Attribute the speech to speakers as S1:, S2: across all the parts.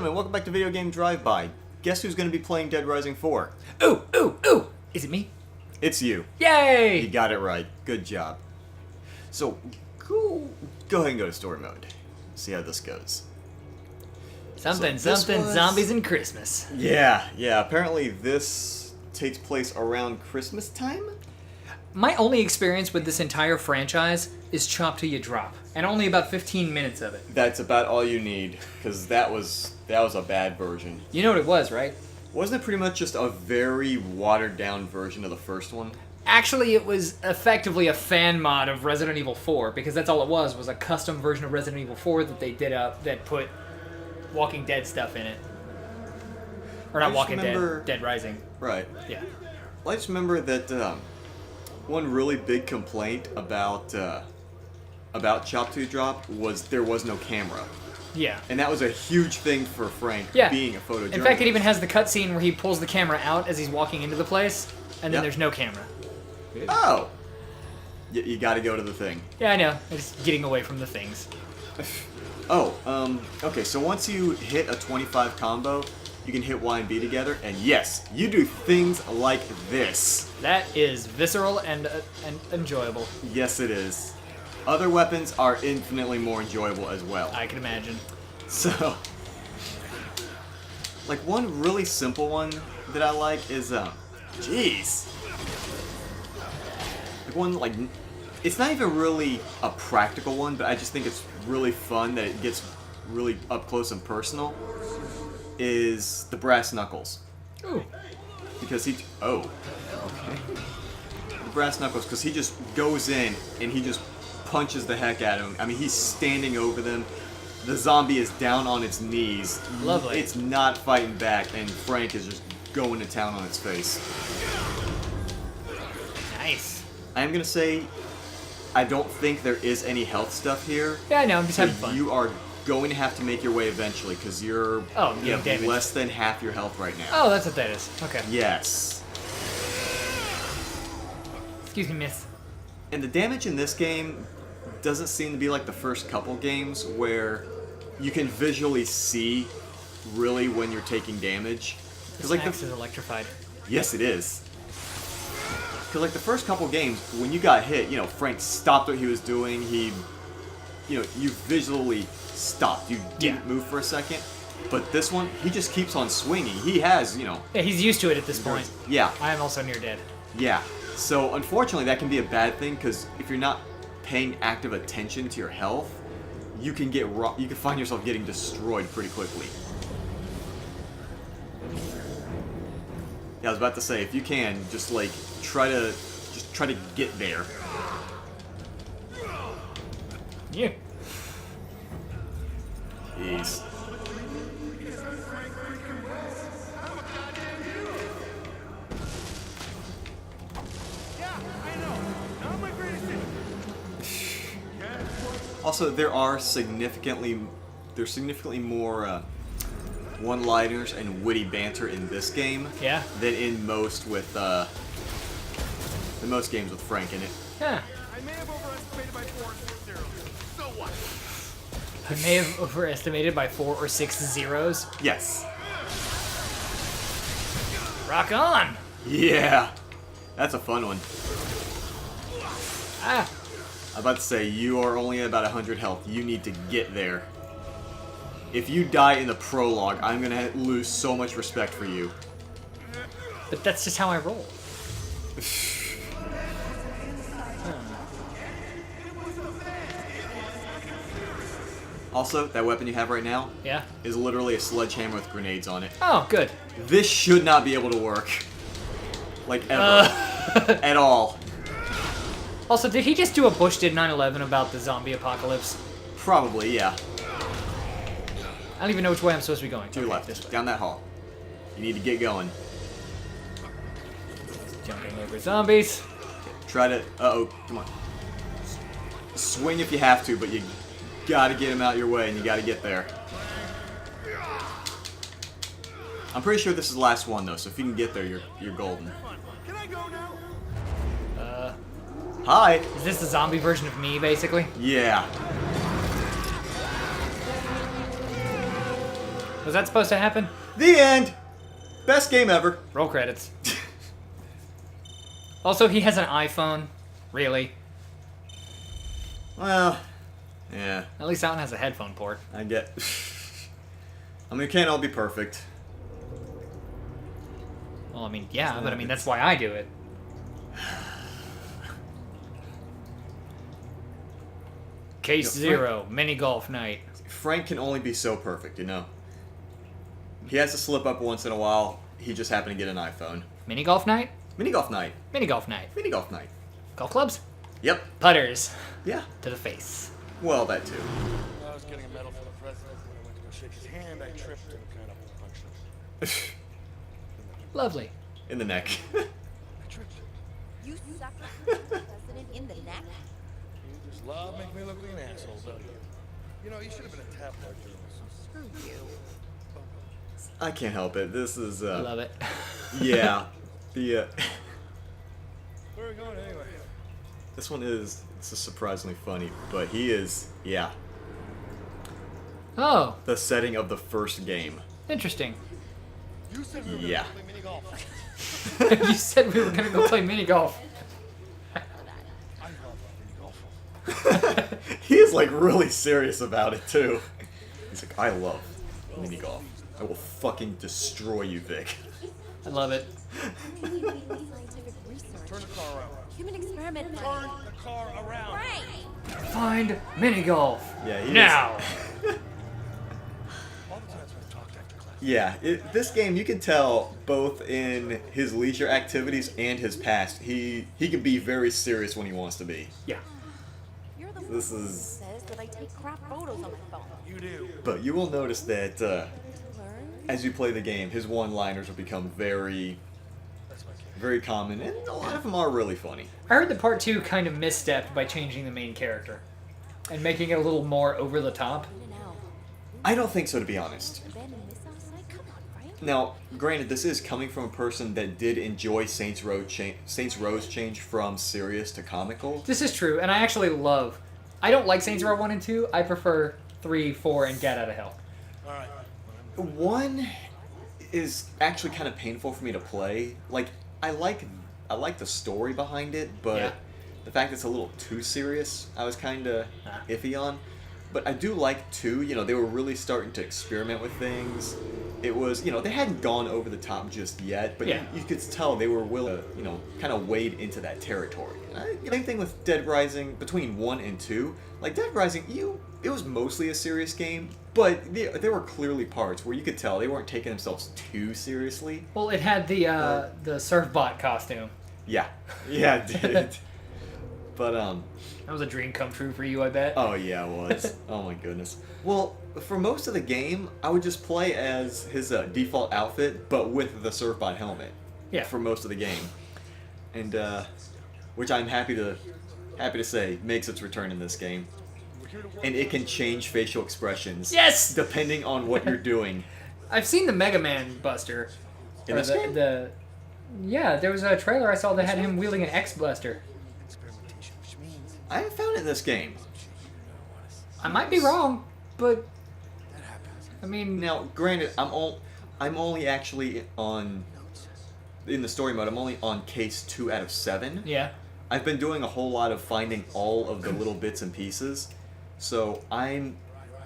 S1: gentlemen, welcome back to Video Game Drive-By. Guess who's going to be playing Dead Rising 4?
S2: Ooh, ooh, ooh! Is it me?
S1: It's you.
S2: Yay!
S1: You got it right. Good job. So, go ahead and go to story mode. See how this goes.
S2: Something, zombies and Christmas.
S1: Yeah. Apparently this takes place around Christmas time?
S2: My only experience with this entire franchise is Chop Till You Drop, and only about 15 minutes of it.
S1: That's about all you need, because that was a bad version.
S2: You know what it was, right?
S1: Wasn't it pretty much just a very watered-down version of the first one?
S2: Actually, it was effectively a fan mod of Resident Evil 4, because that's all it was a custom version of Resident Evil 4 that they did up that put Walking Dead stuff in it. Or not Walking Dead, Dead Rising.
S1: Right.
S2: Yeah.
S1: I just remember that one really big complaint about Chop Till You Drop was there was no camera.
S2: Yeah.
S1: And that was a huge thing for Frank, being a photojournalist.
S2: In fact, it even has the cutscene where he pulls the camera out as he's walking into the place, and then there's no camera.
S1: Oh! You gotta go to the thing.
S2: Yeah, I know. I'm just getting away from the things.
S1: Okay, so once you hit a 25 combo, you can hit Y and B together, and yes, you do things like this.
S2: That is visceral and enjoyable.
S1: Yes, it is. Other weapons are infinitely more enjoyable as well.
S2: I can imagine.
S1: So, like one really simple one that I like is, jeez. Like one, like, it's not even really a practical one, but I just think it's really fun that it gets really up close and personal, is the brass knuckles.
S2: Ooh.
S1: Because he, okay. The brass knuckles, because he just goes in and he just punches the heck out of him. I mean, he's standing over them. The zombie is down on its knees.
S2: Lovely.
S1: It's not fighting back, and Frank is just going to town on its face.
S2: Nice.
S1: I am going to say, I don't think there is any health stuff here.
S2: Yeah, I know. I'm just having fun.
S1: You are going to have to make your way eventually, because you have
S2: damage.
S1: less than half your health right now.
S2: Oh, that's what that is. Okay.
S1: Yes.
S2: Excuse me, miss.
S1: And the damage in this game doesn't seem to be like the first couple games where you can visually see really when you're taking damage.
S2: This axe is electrified.
S1: Yes, it is. Because like the first couple games, when you got hit, Frank stopped what he was doing. You visually stopped. You didn't move for a second. But this one, he just keeps on swinging. He has,
S2: Yeah, he's used to it at this point.
S1: Yeah.
S2: I am also near dead.
S1: Yeah. So unfortunately, that can be a bad thing because if you're not paying active attention to your health, you can find yourself getting destroyed pretty quickly. Yeah, I was about to say, if you can, just try to get there.
S2: Yeah.
S1: Jeez. Also, there's significantly more one-liners and witty banter in this game than in most games with Frank in it.
S2: Yeah.
S3: I may have overestimated by 4 or 6 zeros. So what?
S2: I may have overestimated by 4 or 6 zeros.
S1: Yes.
S2: Rock on!
S1: Yeah. That's a fun one.
S2: Ah.
S1: I'm about to say, you are only at about 100 health. You need to get there. If you die in the prologue, I'm going to lose so much respect for you.
S2: But that's just how I roll.
S1: Also, that weapon you have right now
S2: Yeah?
S1: is literally a sledgehammer with grenades on it.
S2: Oh, good.
S1: This should not be able to work. Like, ever. At all.
S2: Also, did he just do a Bush did 9/11 about the zombie apocalypse?
S1: Probably, yeah.
S2: I don't even know which way I'm supposed to be going.
S1: To your left.
S2: This way.
S1: Down that hall. You need to get going.
S2: Jumping over zombies.
S1: Try to... Uh-oh. Come on. Swing if you have to, but you gotta get him out your way, and you gotta get there. I'm pretty sure this is the last one, though, so if you can get there, you're golden.
S3: Can I go now?
S1: Hi!
S2: Is this the zombie version of me, basically?
S1: Yeah.
S2: Was that supposed to happen?
S1: The end. Best game ever.
S2: Roll credits. Also, he has an iPhone. Really?
S1: Well, yeah.
S2: At least that one has a headphone port.
S1: I get. I mean, it can't all be perfect.
S2: Well, I mean, yeah, but I mean, that's why I do it. Case zero, mini golf night.
S1: Frank can only be so perfect, you know. He has to slip up once in a while. He just happened to get an iPhone.
S2: Mini golf night?
S1: Mini golf night.
S2: Mini golf night.
S1: Mini golf night.
S2: Golf clubs?
S1: Yep.
S2: Putters.
S1: Yeah.
S2: To the face.
S1: Well, that too.
S3: I was getting a medal for the president. When I went to go shake his hand, I tripped and kind of punched him.
S2: Lovely.
S1: In the neck.
S3: I tripped.
S4: You sucker the president in the neck?
S3: You just love making me look like an asshole, don't you? You know, you should have been a tabloid journalist.
S4: Screw you.
S1: I can't help it. This is,
S2: I love it.
S1: yeah. The,
S3: Where are we going anyway?
S1: this one is, surprisingly funny, but he is, yeah.
S2: Oh,
S1: The setting of the first game.
S2: interesting.
S3: You said we were
S1: Yeah.
S3: going to play mini golf.
S2: You said we were going to go play mini golf.
S3: I love mini golf.
S1: He is, like, really serious about it, too. He's like, I love mini golf. I will fucking destroy you, Vic.
S2: I love it.
S4: Scientific research.
S3: Turn the car around.
S4: Human experiment.
S3: Turn the car around.
S4: Frank!
S2: Find mini golf.
S1: Yeah, he is.
S2: Now.
S3: All the times we've talked after class.
S1: Yeah, this game, you can tell both in his leisure activities and his past, he can be very serious when he wants to be.
S2: Yeah.
S4: You're the
S1: This
S4: one who
S1: is-
S4: says that I take crap photos on my phone.
S3: You do.
S1: But you will notice that
S4: Learn?
S1: as you play the game, his one-liners will become very,
S3: That's my kid.
S1: very common, and a lot of them are really funny.
S2: I heard that part 2 kind of misstepped by changing the main character and making it a little more over the top.
S4: In and out.
S1: I don't think so, to be honest.
S4: Abandon this outside? Come on, Frank.
S1: Now, granted, this is coming from a person that did enjoy Saints Row change from serious to comical.
S2: This is true, and I actually love. I don't like Saints Row 1 and 2. I prefer 3, 4, and Get Out of Hell.
S3: All right.
S1: One is actually kind of painful for me to play. Like, I like the story behind it, but
S2: Yeah.
S1: the fact it's a little too serious, I was kind of
S2: Ah.
S1: iffy on. But I do like 2. You know, they were really starting to experiment with things. It was, you know, they hadn't gone over the top just yet, but
S2: Yeah.
S1: you could tell they were willing to, you know, kind of wade into that territory. Same thing with Dead Rising between 1 and 2. Like, Dead Rising, it was mostly a serious game, but there were clearly parts where you could tell they weren't taking themselves too seriously.
S2: Well, it had the surf bot costume.
S1: Yeah. Yeah, it did. But,
S2: That was a dream come true for you, I bet.
S1: oh yeah, it was. Oh my goodness. Well, for most of the game, I would just play as his default outfit, but with the surfbot helmet.
S2: Yeah.
S1: For most of the game, and which I'm happy to say makes its return in this game, and it can change facial expressions.
S2: Yes!
S1: Depending on what you're doing.
S2: I've seen the Mega Man Buster.
S1: In
S2: Or
S1: this game?
S2: Yeah, there was a trailer I saw that had him wielding an X Buster.
S3: Experimentation, which means
S1: I haven't found it in this game.
S2: I might be wrong, but
S3: that happens.
S2: I mean,
S1: Now, granted, I'm only actually on in the story mode. I'm only on case 2 out of 7.
S2: yeah.
S1: I've been doing a whole lot of finding all of the little bits and pieces, so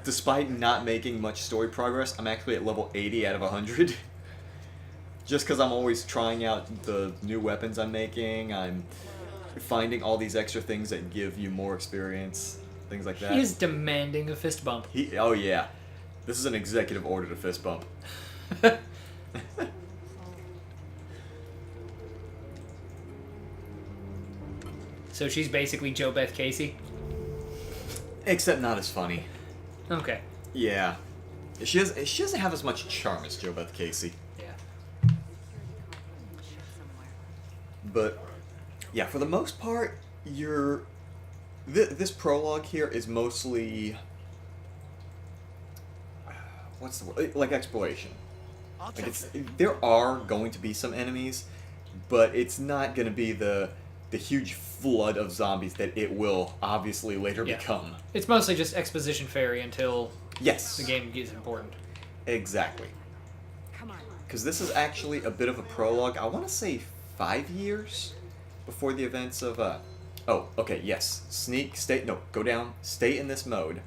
S1: despite not making much story progress, I'm actually at level 80 out of 100. Just because I'm always trying out the new weapons I'm making, I'm finding all these extra things that give you more experience, things like that.
S2: He is demanding a fist bump.
S1: Oh yeah, this is an executive order to fist bump.
S2: So she's basically Joe Beth Casey.
S1: Except not as funny.
S2: Okay.
S1: Yeah. She doesn't have as much charm as Jo Beth Casey.
S2: Yeah.
S1: But yeah, for the most part, this prologue here is mostly what's the word? Like exploration.
S3: I'll
S1: Like
S3: take
S1: it's
S3: it.
S1: there are going to be some enemies, but it's not going to be the huge flood of zombies that it will obviously later
S2: Yeah.
S1: become.
S2: It's mostly just exposition fairy until
S1: Yes.
S2: the game gets important.
S1: Exactly.
S4: Come on.
S1: Because this is actually a bit of a prologue. I want to say 5 years before the events of, Oh, okay, yes. Sneak, stay... No, go down. Stay in this mode.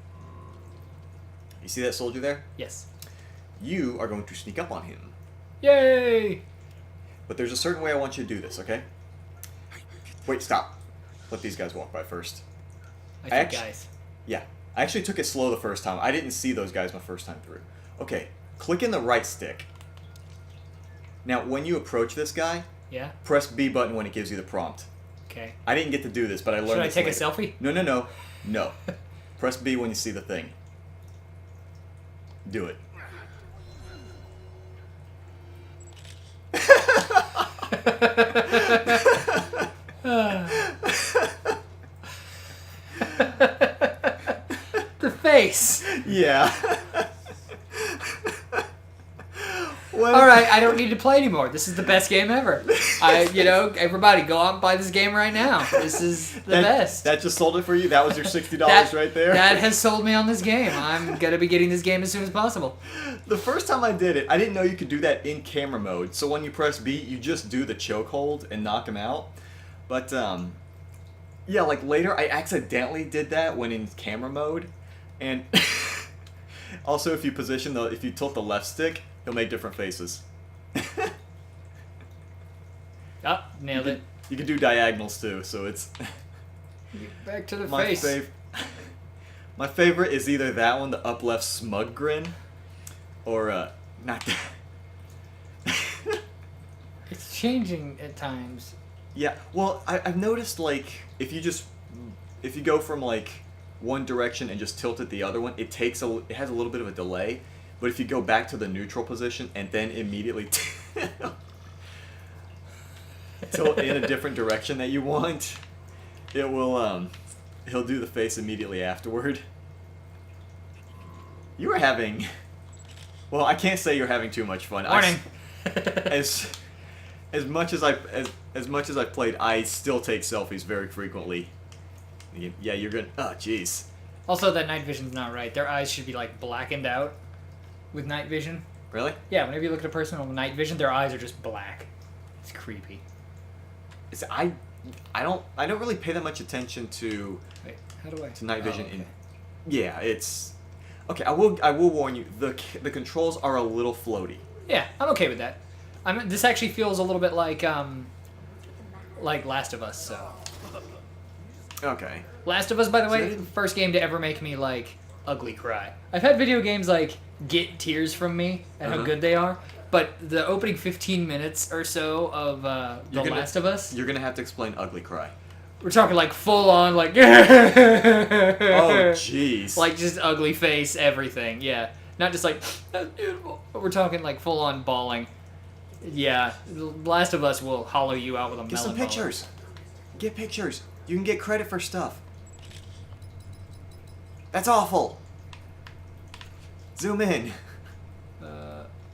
S1: You see that soldier there?
S2: Yes.
S1: You are going to sneak up on him.
S2: Yay!
S1: But there's a certain way I want you to do this, okay? Wait, stop. Let these guys walk by first.
S2: Guys.
S1: Yeah. I actually took it slow the first time. I didn't see those guys my first time through. Okay. Click in the right stick. Now, when you approach this guy,
S2: Yeah?
S1: press B button when it gives you the prompt.
S2: Okay.
S1: I didn't get to do this, but I learned
S2: Should I
S1: this
S2: take
S1: later.
S2: a selfie?
S1: No, no, no. No. Press B when you see the thing. Do it.
S2: The face!
S1: Yeah. Well,
S2: All right, I don't need to play anymore. This is the best game ever. Everybody, go out and buy this game right now. This is the best.
S1: That just sold it for you? That was your $60 right there?
S2: That has sold me on this game. I'm gonna be getting this game as soon as possible.
S1: The first time I did it, I didn't know you could do that in camera mode. So when you press B, you just do the chokehold and knock him out. But, yeah, like later, I accidentally did that when in camera mode. And also, if you tilt the left stick, he'll make different faces.
S2: Oh, nailed it.
S1: You can do diagonals too, so it's...
S2: Back to the
S1: My
S2: face.
S1: My favorite is either that one, the up left smug grin, or not that.
S2: It's changing at times.
S1: Yeah, well, I've noticed like if you go from like one direction and just tilt it the other one, it has a little bit of a delay. But if you go back to the neutral position and then immediately tilt in a different direction that you want, it will he'll do the face immediately afterward. You were having, well, I can't say you're having too much fun.
S2: Morning.
S1: As much as I played, I still take selfies very frequently. Yeah, you're gonna. Oh, jeez.
S2: Also, that night vision's not right. Their eyes should be like blackened out with night vision.
S1: Really?
S2: Yeah, whenever you look at a person with night vision, their eyes are just black. It's creepy.
S1: I don't really pay that much attention to
S2: Wait, how do I?
S1: to night vision.
S2: Oh, okay.
S1: Yeah, it's okay. I will warn you. The controls are a little floaty.
S2: Yeah, I'm okay with that. This actually feels a little bit like Last of Us. So.
S1: Okay.
S2: Last of Us, by the
S1: So
S2: way,
S1: they didn't-
S2: first game to ever make me like ugly cry. I've had video games like get tears from me and how
S1: Uh-huh.
S2: good they are, but the opening 15 minutes or so of Last of Us,
S1: You're gonna have to explain ugly cry.
S2: we're talking like full on like
S1: Oh, jeez.
S2: like just ugly face, everything. Yeah, not just like that's beautiful, but we're talking like full on bawling. Yeah, Last of Us will hollow you out with a
S1: Get
S2: melon.
S1: some pictures. Get pictures. You can get credit for stuff. That's awful. Zoom in.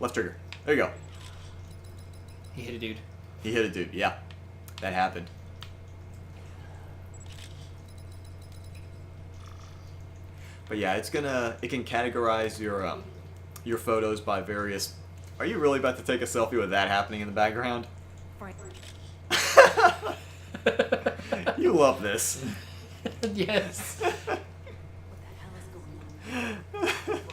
S1: Left trigger. There you go.
S2: He hit a dude.
S1: He hit a dude. Yeah, that happened. But yeah, it can categorize your photos by various. Are you really about to take a selfie with that happening in the background?
S4: Frank.
S1: You love this.
S2: Yes.
S4: What the hell is going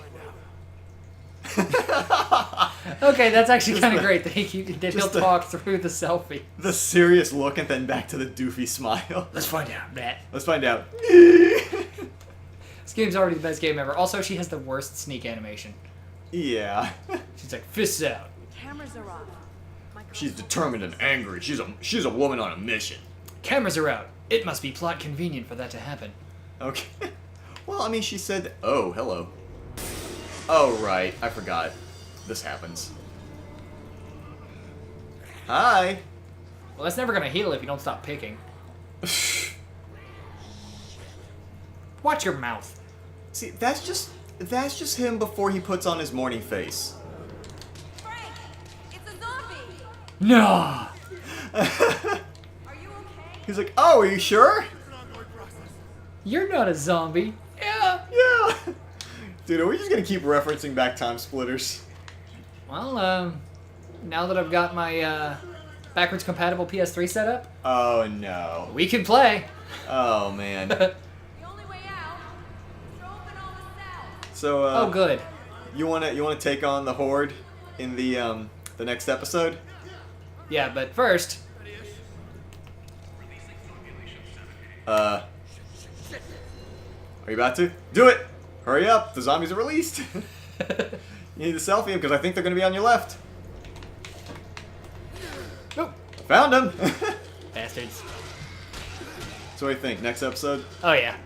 S4: on?
S2: Okay, that's actually kind of great that he'll
S1: just the-
S2: talk through the selfie.
S1: The serious look and then back to the doofy smile.
S2: Let's find out, Matt.
S1: Let's find out.
S2: This game's already the best game ever. Also, she has the worst sneak animation.
S1: Yeah.
S2: She's like, fists out.
S4: Cameras are off. My
S1: She's determined and angry. She's a woman on a mission.
S2: Cameras are out. It must be plot convenient for that to happen.
S1: Okay. Well, I mean, she said, oh, hello. Oh, right. I forgot. This happens. Hi.
S2: Well, that's never gonna heal if you don't stop picking. Watch your mouth.
S1: See, that's just him before he puts on his morning face.
S4: Frank! It's a zombie!
S2: No.
S4: Are you okay?
S1: He's like, oh, are you sure?
S2: You're not a zombie. Yeah.
S1: Yeah. Dude, are we just gonna keep referencing back time splitters?
S2: Well, now that I've got my backwards compatible PS3 set up,
S1: Oh no.
S2: we can play.
S1: Oh man.
S4: The only way out is to open all the cells.
S1: So
S2: Oh, good.
S1: you wanna take on the Horde in the next episode?
S2: Yeah, but first,
S1: Are you about to? Do it! Hurry up! The zombies are released! You need to selfie him because I think they're gonna be on your left.
S2: nope,
S1: Found him!
S2: bastards.
S1: So what do you think? Next episode?
S2: Oh yeah.